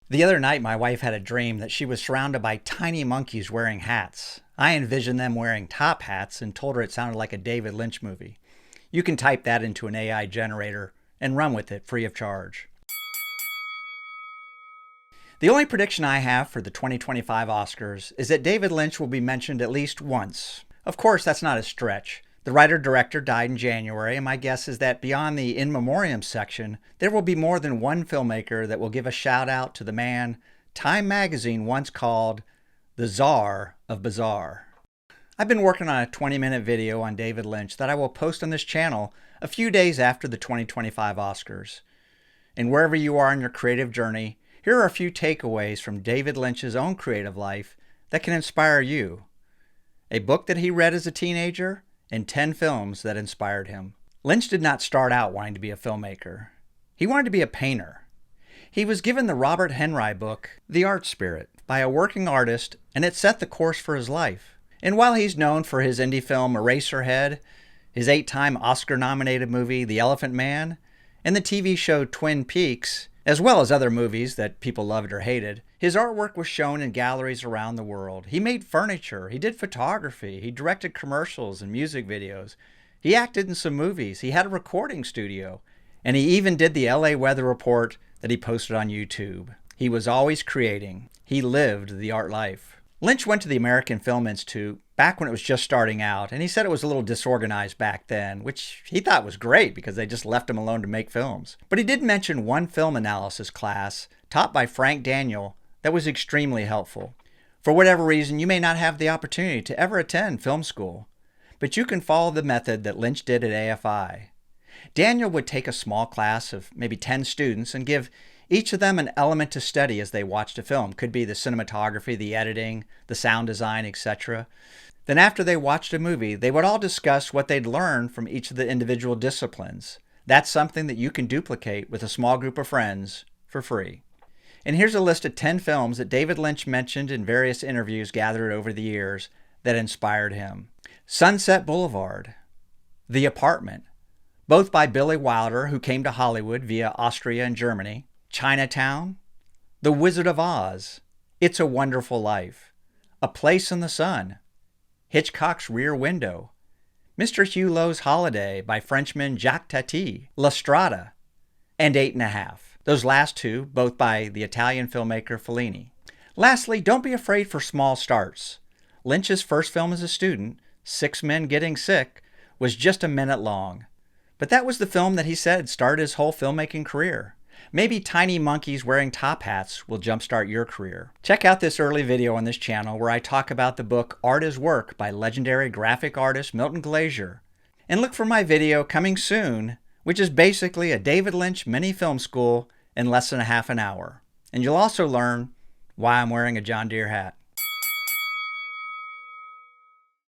The other night, my wife had a dream that she was surrounded by tiny monkeys wearing hats. I envisioned them wearing top hats and told her it sounded like a David Lynch movie. You can type that into an AI generator and run with it free of charge. The only prediction I have for the 2025 Oscars is that David Lynch will be mentioned at least once. Of course, that's not a stretch. The writer-director died in January, and my guess is that beyond the in memoriam section, there will be more than one filmmaker that will give a shout-out to the man Time magazine once called the Czar of Bizarre. I've been working on a 20-minute video on David Lynch that I will post on this channel a few days after the 2025 Oscars. And wherever you are in your creative journey, here are a few takeaways from David Lynch's own creative life that can inspire you. A book that he read as a teenager, and 10 films that inspired him. Lynch did not start out wanting to be a filmmaker. He wanted to be a painter. He was given the Robert Henry book, The Art Spirit, by a working artist, and it set the course for his life. And while he's known for his indie film Eraserhead, his 8-time Oscar-nominated movie The Elephant Man, and the TV show Twin Peaks, as well as other movies that people loved or hated, his artwork was shown in galleries around the world. He made furniture, he did photography, he directed commercials and music videos. He acted in some movies, he had a recording studio, and he even did the LA weather report that he posted on YouTube. He was always creating. He lived the art life. Lynch went to the American Film Institute back when it was just starting out, and he said it was a little disorganized back then, which he thought was great because they just left him alone to make films. But he did mention one film analysis class taught by Frank Daniel that was extremely helpful. For whatever reason, you may not have the opportunity to ever attend film school, but you can follow the method that Lynch did at AFI. Daniel would take a small class of maybe 10 students and give each of them an element to study as they watched a film. Could be the cinematography, the editing, the sound design, etc. Then after they watched a movie, they would all discuss what they'd learned from each of the individual disciplines. That's something that you can duplicate with a small group of friends for free. And here's a list of 10 films that David Lynch mentioned in various interviews gathered over the years that inspired him. Sunset Boulevard, The Apartment, both by Billy Wilder, who came to Hollywood via Austria and Germany, Chinatown, The Wizard of Oz, It's a Wonderful Life, A Place in the Sun, Hitchcock's Rear Window, Mr. Hulot's Holiday by Frenchman Jacques Tati, La Strada, and 8½. Those last two, both by the Italian filmmaker Fellini. Lastly, don't be afraid for small starts. Lynch's first film as a student, Six Men Getting Sick, was just a minute long. But that was the film that he said started his whole filmmaking career. Maybe tiny monkeys wearing top hats will jumpstart your career. Check out this early video on this channel where I talk about the book Art is Work by legendary graphic artist Milton Glaser. And look for my video coming soon, which is basically a David Lynch mini film school in less than a half an hour. And you'll also learn why I'm wearing a John Deere hat.